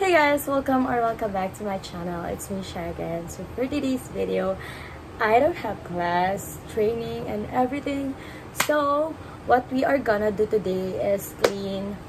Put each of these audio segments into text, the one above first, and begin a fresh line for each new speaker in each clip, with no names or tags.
Hey guys, welcome back to my channel. It's me, Shagan. So for today's video, I don't have class, training, and everything. So what we are gonna do today is clean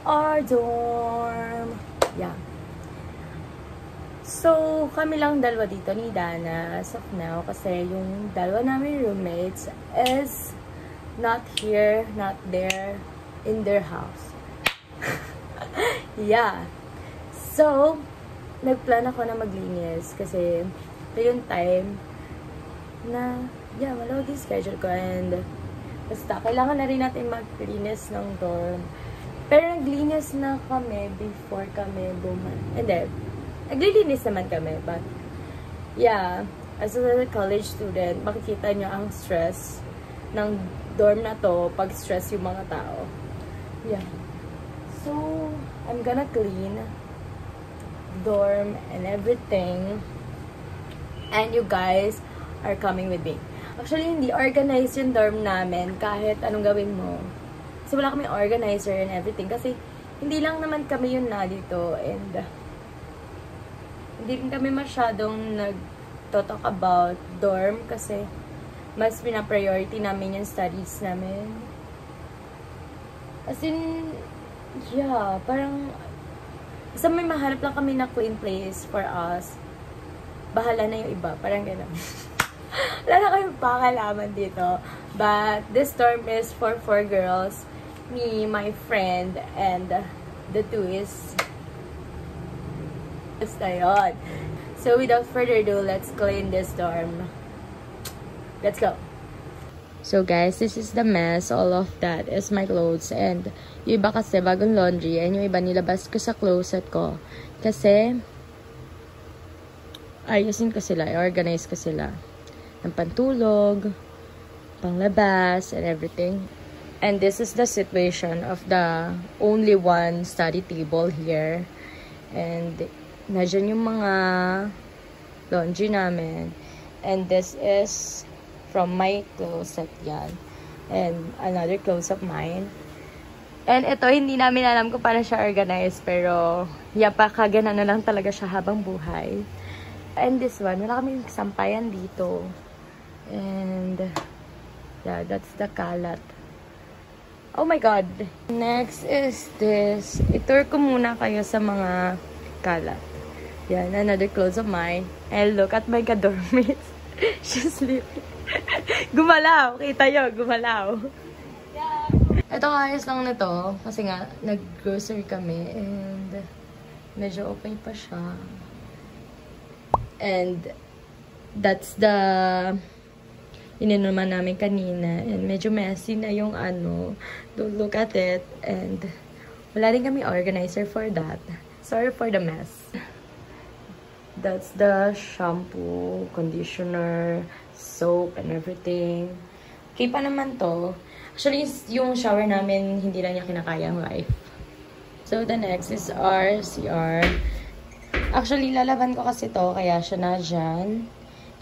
our dorm. Yeah. So kami lang dalawa dito ni Dana as of now kasi yung dalawa namin roommates is not here, not there, in their house. Yeah. So, nagplan ako na maglinis kasi ito yung time na, malawag yung schedule ko and basta, kailangan na rin natin maglinis ng dorm. Pero naglinis na kami before kami Hindi, naglilinis naman kami, but yeah, as a college student, makikita nyo ang stress ng dorm na to pag stress yung mga tao. Yeah. So, I'm gonna clean dorm and everything, and you guys are coming with me. Actually, hindi organized yung dorm namin kahit anong gawin mo. Kasi wala kaming organizer and everything. Kasi hindi lang naman kami yun na dito, and hindi rin kami masyadong nag-talk about dorm kasi mas pina-priority namin yung studies namin. As in, yeah, parang basta may mahanap lang kami na clean place for us. Bahala na yung iba. Parang gano'n. Wala na kami pakalaman dito. But this dorm is for 4 girls. Me, my friend, and the 2 is... Basta yun. So without further ado, let's clean this dorm. Let's go. So guys, this is the mess. All of that is my clothes. And yung iba kasi bagong laundry. And yung iba nilabas ko sa closet ko. Kasi ayusin ko sila. I-organize ko sila. Ng pantulog, panglabas, and everything. And this is the situation of the only one study table here. And nadyan yung mga laundry namin. And this is from my closet yan. And another clothes of mine. And ito, hindi namin alam kung paano siya organize. Pero, yapakagana na lang talaga siya habang buhay. And this one, wala kaming sampayan dito. And, yeah, that's the kalat. Oh my God! Next is this. Itour ko muna kayo sa mga kalat. Yan, another clothes of mine. And look at my dormmates. She's sleeping. Gumalaw. Kita nyo, gumalaw. Yeah. Ito ayos lang na to. Kasi nga, nag-grocery kami. And medyo okay pa siya. And that's the ininuman namin kanina. And medyo messy na yung ano. Don't look at it. And wala rin kami organizer for that. Sorry for the mess. That's the shampoo, conditioner, soap, and everything. Okay pa naman to. Actually, yung shower namin, hindi lang niya kinakaya ang wife. So, the next is our CR. Actually, lalaban ko kasi to, kaya siya na dyan.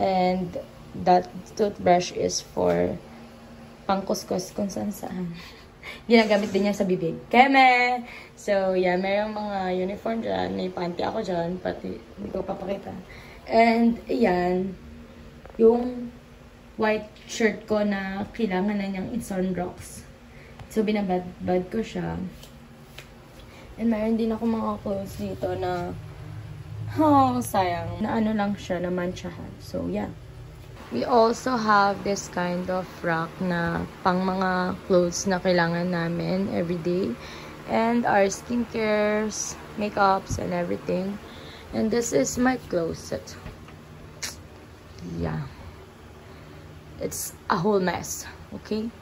And that toothbrush is for pangkuskus kung saan-saan. Ginagamit din niya sa bibig. Keme! So, yeah, mayroong mga uniform dyan. May panty ako dyan. Pati, hindi ko papakita. And, ayan. Yung white shirt ko na kailangan na niyang i-sunrocks. So, binabad ko siya. And, mayroon din ako mga clothes dito na sayang. Na ano lang siya, na manchahan. So, yeah. We also have this kind of rack na pang mga clothes na kailangan namin everyday. And our skincares, makeups, and everything. And this is my closet. Yeah. It's a whole mess. Okay?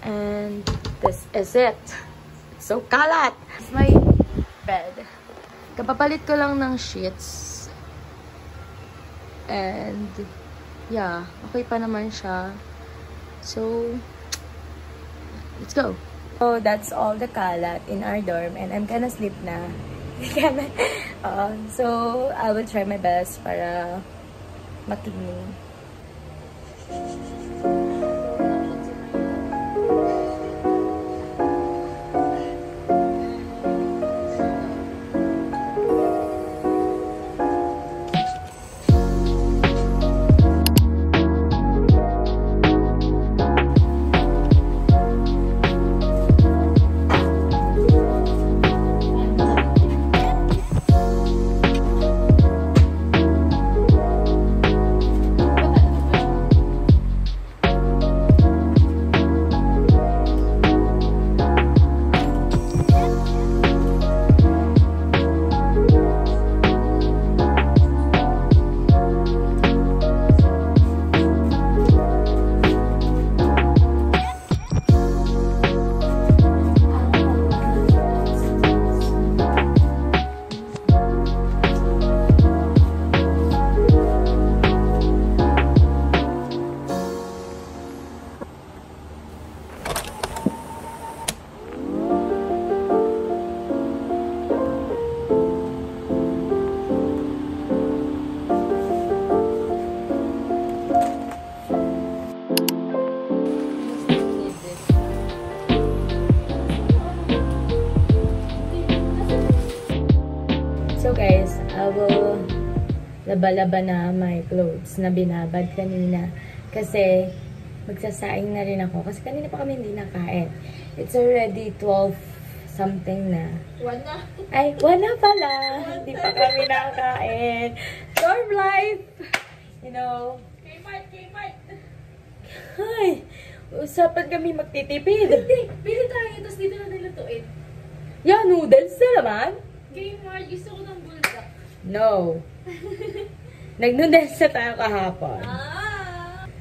And this is it. It's so kalat! It's my bed. Kapapalit ko lang ng sheets. And, yeah, okay pa naman siya. So, let's go. So, that's all the kalat in our dorm. And I'm gonna sleep na. So, I will try my best para makinig. laba-laba na my clothes na binabad kanina. Kasi, magsasaing na rin ako. Kasi kanina pa kami hindi nakain. It's already 12 something na.
1 na.
Ay, 1 na pala. Hindi pa kami nakain. Dorm life! You know.
Kmart!
Ay, usapan kami magtitipid.
Hindi, pili tayo. Tapos dito na nilutuin.
Yeah, noodles na naman.
Kmart, gusto ko ng bulldog.
No. Nag-noodles na tayo kahapon.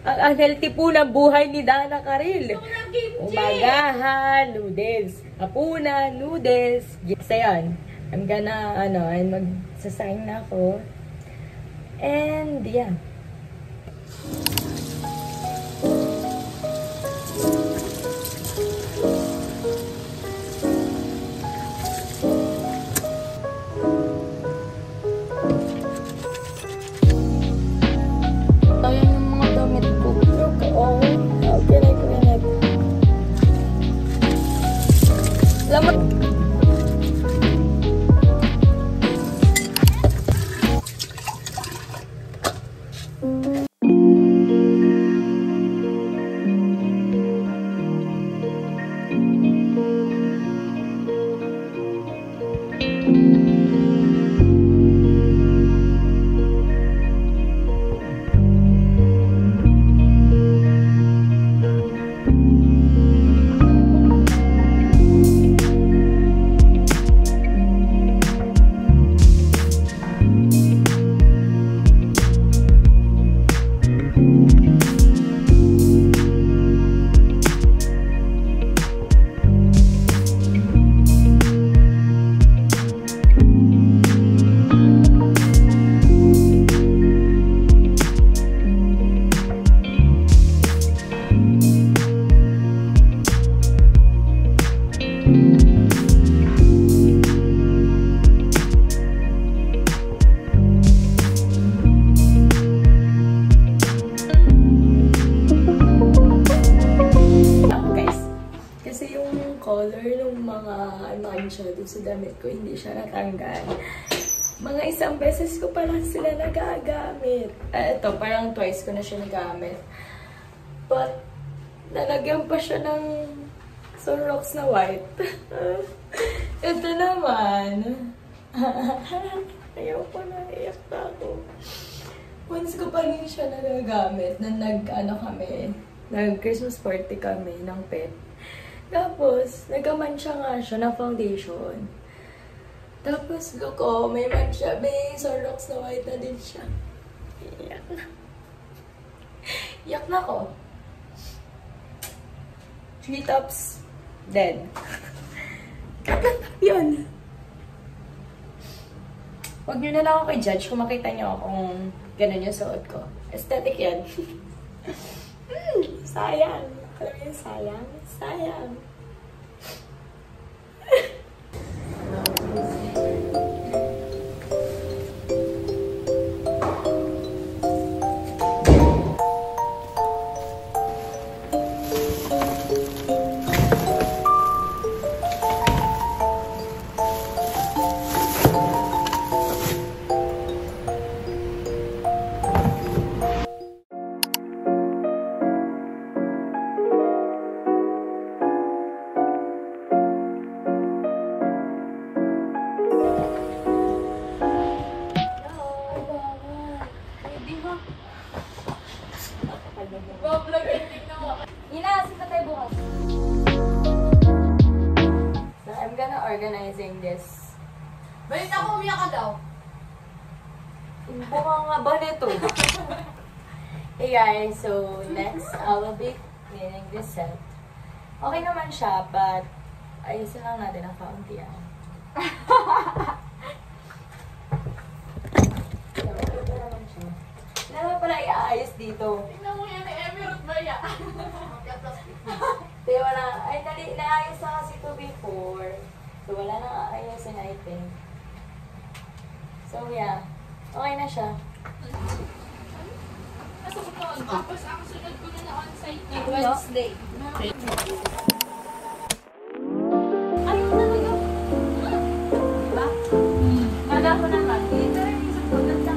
Ang unhealthy po ng buhay ni Dana Karil.
Gusto ko ng kimchi.
Umagahan, noodles. Hapunan, noodles. So yun, I'm gonna, magsasign na ako. And, yeah. Ayan yung mga damit ko. Look, oh, how can I clean it? Lamat. Color ng mga mancha dun sa damit ko, hindi siya natanggal. Mga isang beses ko pa lang sila nagagamit. Ito, parang twice ko na siya nagamit. But, nalagyan pa siya ng Sunrocks na white. Ito naman. Ayaw ko na, iyak na ako. Once ko pa rin siya nagagamit na nag-Christmas party kami ng pet. Tapos, nagka-mancha nga siya na foundation. Tapos, look, oh, may mancha. May Sunrocks na white na din siya. Iyak na. Iyak na ko. 3 tops. Dead. Katatap yun. Huwag nyo na lang ako i-judge kung makita nyo kung ganun yung suot ko. Aesthetic yan. Sayang. Alam mo yung sayang? Sayang. Organizing this.
Balita ko, umiyak ka daw.
Bunga nga ba nito? Hey guys, so next I will be cleaning this set. Okay naman siya, but ayusin lang natin ang kaunti. Hindi naman pala iaayos dito.
Tingnan mo yan, Emirate ba yan?
Di wala, ay naayos na kasi ito before. So, wala nang aayusin, I think. So, yeah. Okay na siya.
Tapos, ang sunod ko na on-site na Wednesday.
Ayun talaga. Diba? Kala ko naman. Dito rin yung sa punan sa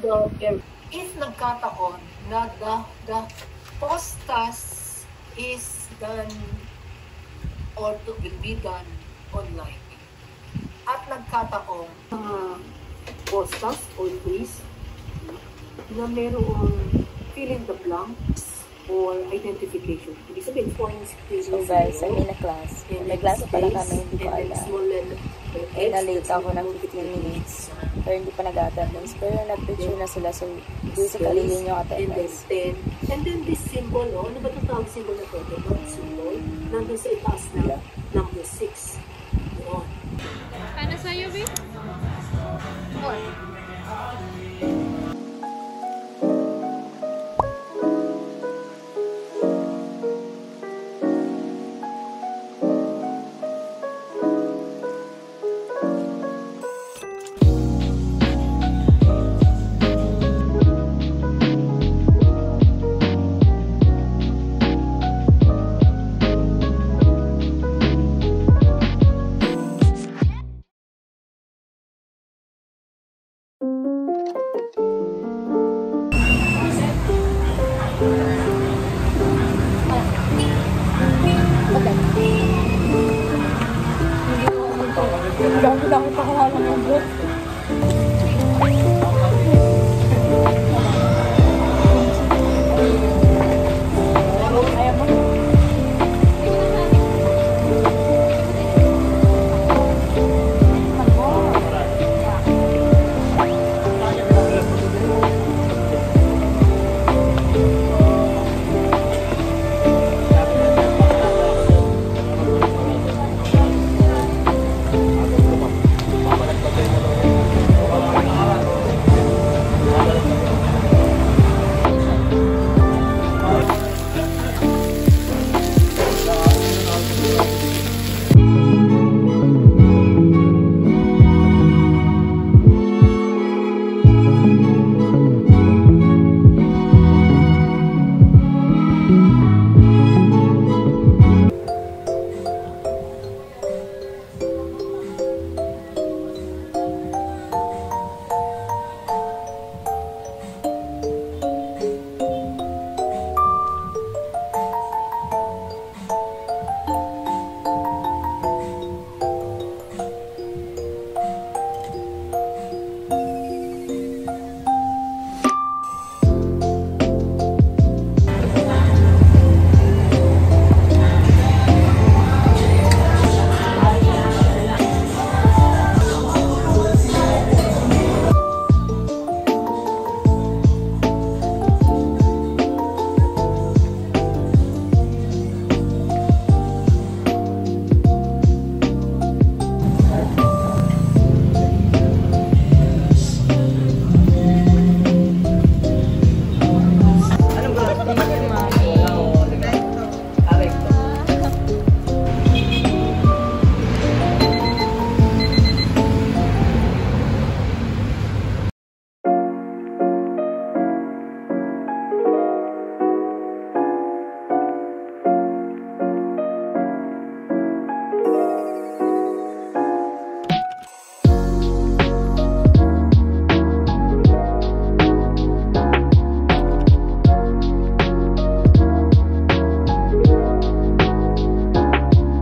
If nagkataon na the podcast is done or will be done online, at nagkataon mga podcast or quiz na merong fill in the blanks or identification. Ibig sabihin, points.
So guys, I mean a class. May class pala kami, hindi ko alam. Eh, na-late ako ng 15 minutes. Pero hindi pa nag-attendance. Pero nag-picture na sila. So, basically, yun yung attendance.
And then this symbol, oh, ano ba itong tawag symbol na ito? The dot symbol. Nandun sa itaas na number 6. Yun.
Paano sa'yo, babe?
4.